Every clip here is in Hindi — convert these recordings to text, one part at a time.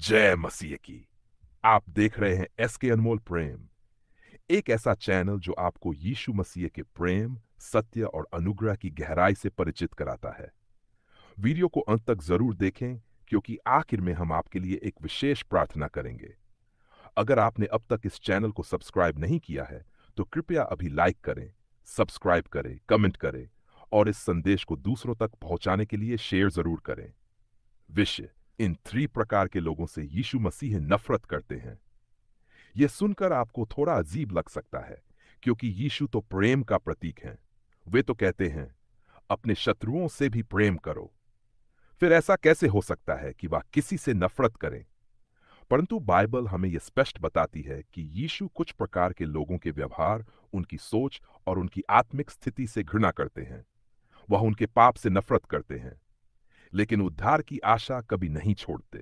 जय मसीह की। आप देख रहे हैं एस के अनमोल प्रेम, एक ऐसा चैनल जो आपको यीशु मसीह के प्रेम, सत्य और अनुग्रह की गहराई से परिचित कराता है। वीडियो को अंत तक जरूर देखें, क्योंकि आखिर में हम आपके लिए एक विशेष प्रार्थना करेंगे। अगर आपने अब तक इस चैनल को सब्सक्राइब नहीं किया है, तो कृपया अभी लाइक करें, सब्सक्राइब करें, कमेंट करें और इस संदेश को दूसरों तक पहुंचाने के लिए शेयर जरूर करें। विषय: इन 3 प्रकार के लोगों से यीशु मसीह नफरत करते हैं। यह सुनकर आपको थोड़ा अजीब लग सकता है, क्योंकि यीशु तो प्रेम का प्रतीक हैं। वे तो कहते हैं, अपने शत्रुओं से भी प्रेम करो। फिर ऐसा कैसे हो सकता है कि वह किसी से नफरत करें? परंतु बाइबल हमें यह स्पष्ट बताती है कि यीशु कुछ प्रकार के लोगों के व्यवहार, उनकी सोच और उनकी आत्मिक स्थिति से घृणा करते हैं। वह उनके पाप से नफरत करते हैं, लेकिन उद्धार की आशा कभी नहीं छोड़ते।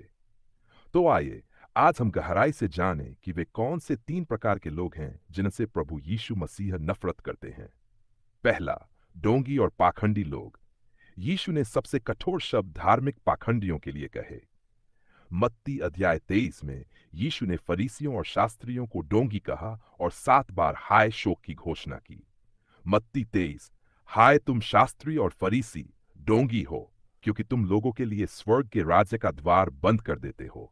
तो आइए आज हम गहराई से जानें कि वे कौन से 3 प्रकार के लोग हैं जिनसे प्रभु यीशु मसीह नफरत करते हैं। पहला, डोंगी और पाखंडी लोग। यीशु ने सबसे कठोर शब्द धार्मिक पाखंडियों के लिए कहे। मत्ती अध्याय 23 में यीशु ने फरीसियों और शास्त्रियों को डोंगी कहा और 7 बार हाय शोक की घोषणा की। मत्ती 23: हाय तुम शास्त्री और फरीसी, डोंगी हो, क्योंकि तुम लोगों के लिए स्वर्ग के राज्य का द्वार बंद कर देते हो।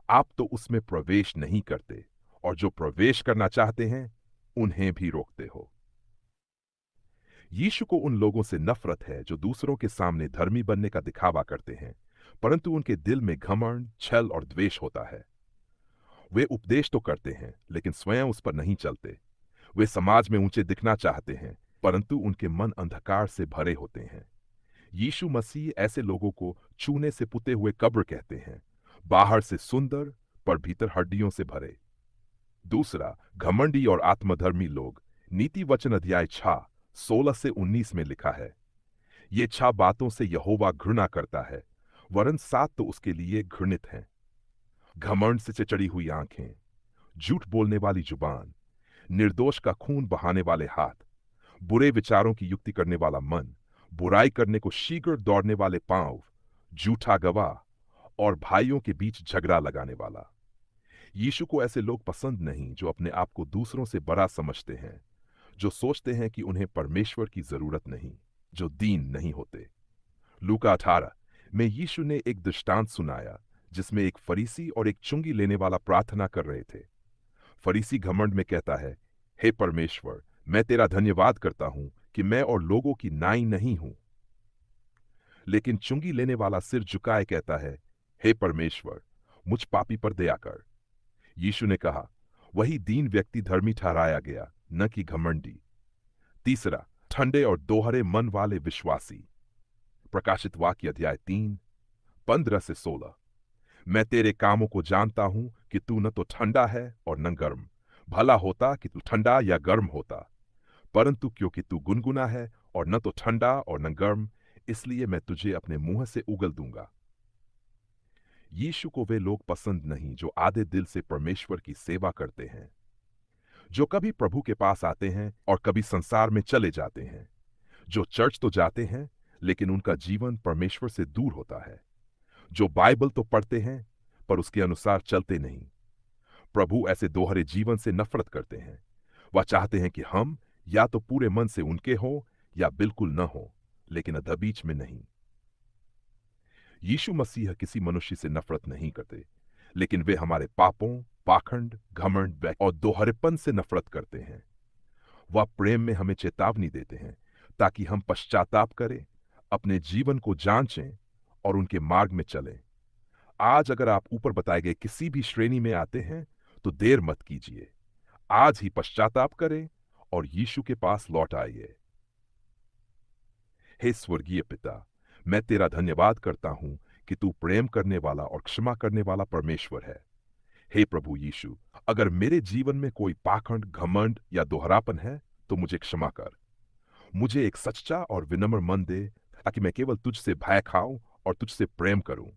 आप तो उसमें प्रवेश नहीं करते, और जो प्रवेश करना चाहते हैं उन्हें भी रोकते हो। यीशु को उन लोगों से नफरत है जो दूसरों के सामने धर्मी बनने का दिखावा करते हैं, परंतु उनके दिल में घमंड, छल और द्वेष होता है। वे उपदेश तो करते हैं, लेकिन स्वयं उस पर नहीं चलते। वे समाज में ऊंचे दिखना चाहते हैं, परंतु उनके मन अंधकार से भरे होते हैं। यीशु मसीह ऐसे लोगों को चूने से पुते हुए कब्र कहते हैं, बाहर से सुंदर पर भीतर हड्डियों से भरे। दूसरा, घमंडी और आत्मधर्मी लोग। नीति वचन अध्याय 6, 16 से 19 में लिखा है, ये 6 बातों से यहोवा घृणा करता है, वरन 7 तो उसके लिए घृणित हैं। घमंड से चढ़ी हुई आंखें, झूठ बोलने वाली जुबान, निर्दोष का खून बहाने वाले हाथ, बुरे विचारों की युक्ति करने वाला मन, बुराई करने को शीघ्र दौड़ने वाले पांव, झूठा गवाह और भाइयों के बीच झगड़ा लगाने वाला। यीशु को ऐसे लोग पसंद नहीं जो अपने आप को दूसरों से बड़ा समझते हैं, जो सोचते हैं कि उन्हें परमेश्वर की जरूरत नहीं, जो दीन नहीं होते। लूका 18 में यीशु ने एक दृष्टांत सुनाया, जिसमें एक फरीसी और एक चुंगी लेने वाला प्रार्थना कर रहे थे। फरीसी घमंड में कहता है, हे परमेश्वर, मैं तेरा धन्यवाद करता हूं कि मैं और लोगों की नाई नहीं हूं। लेकिन चुंगी लेने वाला सिर झुकाए कहता है, हे परमेश्वर, मुझ पापी पर दया कर। यीशु ने कहा, वही दीन व्यक्ति धर्मी ठहराया गया, न कि घमंडी। तीसरा, ठंडे और दोहरे मन वाले विश्वासी। प्रकाशित वाक्य अध्याय 3, 15 से 16। मैं तेरे कामों को जानता हूं कि तू न तो ठंडा है और न गर्म। भला होता कि तू ठंडा या गर्म होता, परंतु क्योंकि तू गुनगुना है और न तो ठंडा और न गर्म, इसलिए मैं तुझे अपने मुंह से उगल दूंगा। यीशु को वे लोग पसंद नहीं जो आधे दिल से परमेश्वर की सेवा करते हैं, जो कभी प्रभु के पास आते हैं और कभी संसार में चले जाते हैं, जो चर्च तो जाते हैं लेकिन उनका जीवन परमेश्वर से दूर होता है, जो बाइबल तो पढ़ते हैं पर उसके अनुसार चलते नहीं। प्रभु ऐसे दोहरे जीवन से नफरत करते हैं। वह चाहते हैं कि हम या तो पूरे मन से उनके हों या बिल्कुल न हों, लेकिन अधबीच में नहीं। यीशु मसीह किसी मनुष्य से नफरत नहीं करते, लेकिन वे हमारे पापों, पाखंड, घमंड और दोहरेपन से नफरत करते हैं। वह प्रेम में हमें चेतावनी देते हैं ताकि हम पश्चाताप करें, अपने जीवन को जांचें और उनके मार्ग में चलें। आज अगर आप ऊपर बताए गए किसी भी श्रेणी में आते हैं, तो देर मत कीजिए, आज ही पश्चाताप करें और यीशु के पास लौट आइए। हे स्वर्गीय पिता, मैं तेरा धन्यवाद करता हूं कि तू प्रेम करने वाला और क्षमा करने वाला परमेश्वर है। हे प्रभु यीशु, अगर मेरे जीवन में कोई पाखंड, घमंड या दोहरापन है, तो मुझे क्षमा कर। मुझे एक सच्चा और विनम्र मन दे, ताकि मैं केवल तुझसे भय खाऊं और तुझसे प्रेम करूं।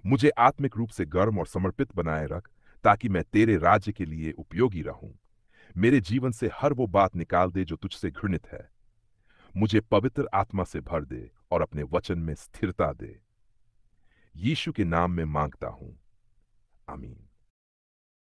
मुझे आत्मिक रूप से गर्म और समर्पित बनाए रख, ताकि मैं तेरे राज्य के लिए उपयोगी रहूं। मेरे जीवन से हर वो बात निकाल दे जो तुझसे घृणित है। मुझे पवित्र आत्मा से भर दे और अपने वचन में स्थिरता दे। यीशु के नाम में मांगता हूं, आमीन।